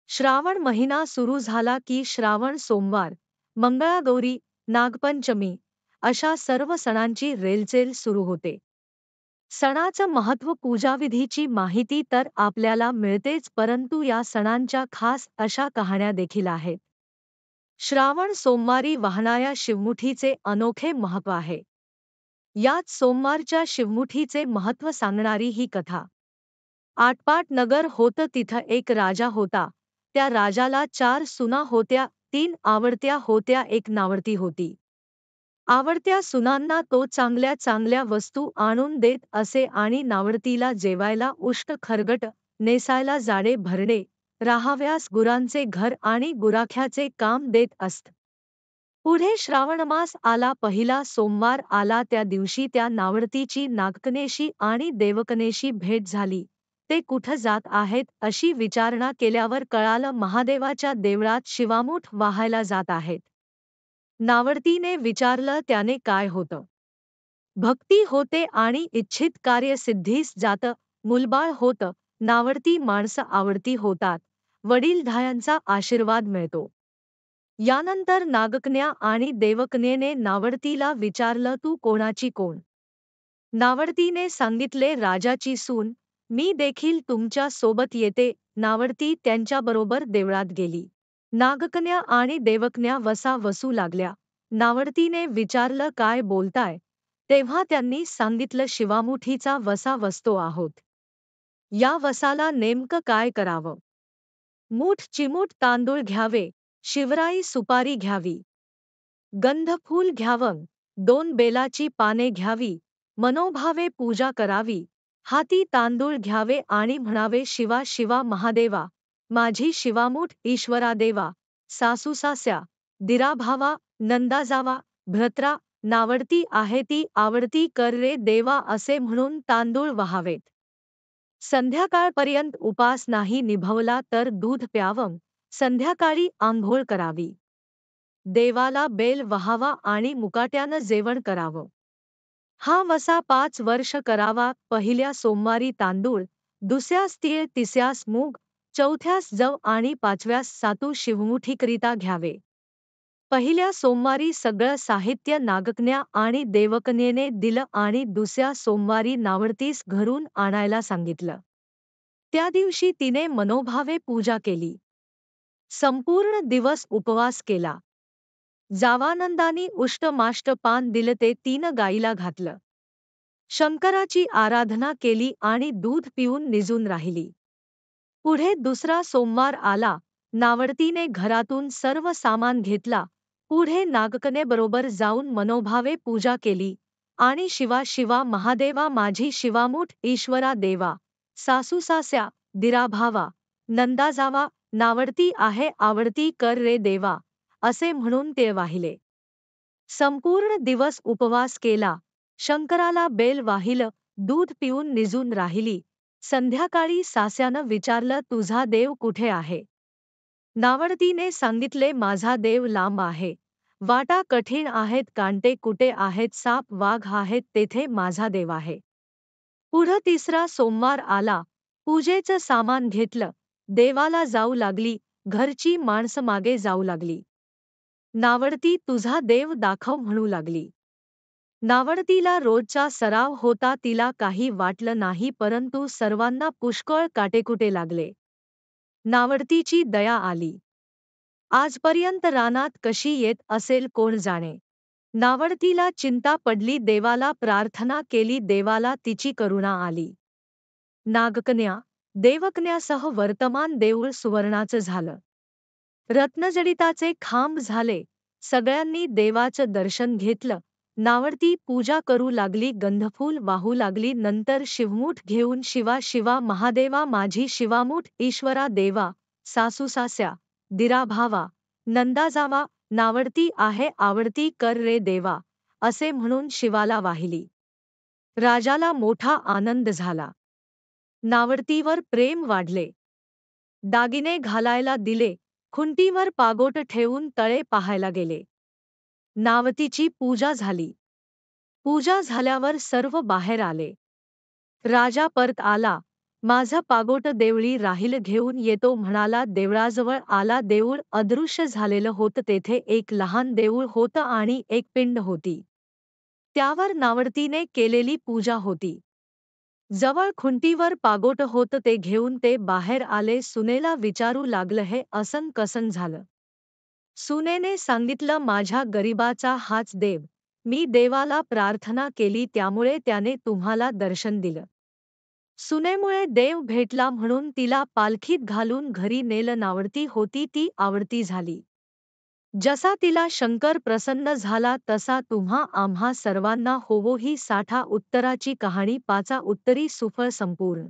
श्रावण महिना सुरू झाला की श्रावण सोमवार, मंगळागौरी, नागपंचमी अशा सर्व सणांची रेलचेल सुरू होते. सणाचं महत्त्व पूजाविधीची माहिती तर आपल्याला मिळतेच, परंतु या सणांच्या खास अशा कहाण्या देखील आहेत. श्रावण सोमवारी वाहणाऱ्या शिवमुठीचे अनोखे महत्त्व आहे. याच सोमवारच्या शिवमुठीचे महत्त्व सांगणारी ही कथा. आटपाट नगर होतं, तिथं एक राजा होता. त्या राजाला 4 सुना होत्या, 3 आवडत्या होत्या, एक नावडती होती. आवडत्या सुनांना तो चांगल्या चांगल्या वस्तू आणून देत असे आणि नावडतीला जेवायला उष्ट खरगट, नेसायला जाडे भरडे, राहाव्यास गुरांचे घर आणि गुराख्याचे काम देत असत. पुढे श्रावणमास आला, पहिला सोमवार आला. त्या दिवशी त्या नावडतीची नागकन्येशी आणि देवकन्येशी भेट झाली. ते कुठं जात आहेत अशी विचारणा केल्यावर कळालं, महादेवाच्या देवळात शिवामूठ वाहायला जात आहेत. नावडतीने विचारलं, त्याने काय होतं? भक्ती होते आणि इच्छित कार्य सिद्धीस जातं. मुलबाळ होतं. नावडती माणसं आवडती होतात. वडीलधाऱ्यांचा आशीर्वाद मिळतो. यानंतर नागकन्या आणि देवकन्येने नावडतीला विचारलं, तू कोणाची कोण? नावडतीने सांगितले, राजाची सून. मी देखील तुमच्या सोबत येते. नावडती त्यांच्याबरोबर देवळात गेली. नागकन्या आणि देवकन्या वसा वसू लागल्या. नावडतीने विचारलं, काय बोलताय? तेव्हा त्यांनी सांगितलं, शिवामुठीचा वसा वसतो आहोत. या वसाला नेमकं काय करावं? मूठ चिमूट तांदूळ घ्यावे, शिवराई सुपारी घ्यावी, गंधफूल घ्यावं, 2 बेलाची पाने घ्यावी, मनोभावे पूजा करावी, हाती तांदूळ घ्यावे आणि म्हणावे, शिवा शिवा महादेवा, माझी शिवामूठ ईश्वरा देवा, सासूसास्या, दिराभावा, नंदाजावा, भ्रत्रा, नावडती आहे ती आवडती कर रे देवा असे म्हणून तांदूळ वहावेत. संध्याकाळपर्यंत उपास नाही निभवला तर दूध प्यावं, संध्याकाळी आंघोळ करावी. देवाला बेल वहावा आणि मुकाट्यानं जेवण करावं. हा वसा 5 वर्ष करावा. पहिल्या सोमवारी तांदूळ, दुसऱ्यास तीळ, तिसऱ्यास मूग, चौथ्यास जव आणि 5व्यास सातू शिवमुठीकरिता घ्यावे. पहिल्या सोमवारी सगळं साहित्य नागकन्या आणि देवकन्येने दिलं आणि दुसऱ्या सोमवारी नावडतीस घरून आणायला सांगितलं. त्या दिवशी तिने मनोभावे पूजा केली. संपूर्ण दिवस उपवास केला. जावानंदानी उष्टमाष्ट पान दिलं, ते 3 गाईला घातलं. शंकराची आराधना केली आणि दूध पिऊन निजून राहिली. पुढे दुसरा सोमवार आला. नावडतीने घरातून सर्व सामान घेतला. पुढे नागकन्येबरोबर जाऊन मनोभावे पूजा केली आणि शिवा शिवा महादेवा, माझी शिवामूठ ईश्वरा देवा, सासूसास्या, दिराभावा, नंदाजावा, नावडती आहे आवडती कर रे देवा असे म्हणून ते वाहिले. संपूर्ण दिवस उपवास केला. शंकराला बेल वाहिलं, दूध पिऊन निजून राहिली. संध्याकाळी सास्यानं विचारलं, तुझा देव कुठे आहे? नावडतीने सांगितले, माझा देव लांब आहे. वाटा कठीण आहेत, कांटे कुटे आहेत, साप वाघ आहेत, तेथे माझा देव आहे. पुढं तिसरा सोमवार आला. पूजेचं सामान घेतलं. देवाला जाऊ लागली. घरची माणसं मागे जाऊ लागली. नावडती, तुझा देव दाखव म्हणू लागली. नावडतीला रोजचा सराव होता, तिला काही वाटलं नाही, परंतु सर्वांना पुष्कळ काटेकुटे लागले. नावडतीची दया आली. आजपर्यंत रानात कशी येत असेल कोण जाणे. नावडतीला चिंता पडली. देवाला प्रार्थना केली. देवाला तिची करुणा आली. नागकन्या, देवकन्यासह वर्तमान देऊळ सुवर्णाचं झालं. रत्नजडिताचे खांब झाले. सगळ्यांनी देवाचं दर्शन घेतलं. नावडती पूजा करू लागली, गंधफूल वाहू लागली. नंतर शिवमूठ घेऊन शिवा शिवा महादेवा, माझी शिवामूठ ईश्वरा देवा, सासूसास्या, दिराभावा, नंदाजावा, नावडती आहे आवडती कर रे देवा असे म्हणून शिवाला वाहिली. राजाला मोठा आनंद झाला. नावडतीवर प्रेम वाढले. दागिने घालायला दिले. खुंटीवर पागोट ठेवून तळे पाहायला गेले. नावडतीची पूजा झाली. पूजा झाल्यावर सर्व बाहेर आले. राजा परत आला. माझं पागोट देवळी राहील घेऊन येतो म्हणाला. देवळाजवळ आला. देऊळ अदृश्य झालेलं होतं. तेथे एक लहान देऊळ होतं आणि एक पिंड होती. त्यावर नावडतीने केलेली पूजा होती. जवळ खुंटीवर पागोट होतं. ते घेऊन ते बाहेर आले. सुनेला विचारू लागलं, हे असन कसन झालं. सुनेने सांगितलं, माझ्या गरिबाचा हाच देव. मी देवाला प्रार्थना केली त्यामुळे त्याने तुम्हाला दर्शन दिलं. सुनेमुळे देव भेटला म्हणून तिला पालखीत घालून घरी नेलं. नावडती होती ती आवडती झाली. जसा तिला शंकर प्रसन्न झाला तसा तुम्हा आम्हा सर्वांना होवो. ही 60 उत्तराची कहाणी. 5 उत्तरी सुफळ संपूर्ण.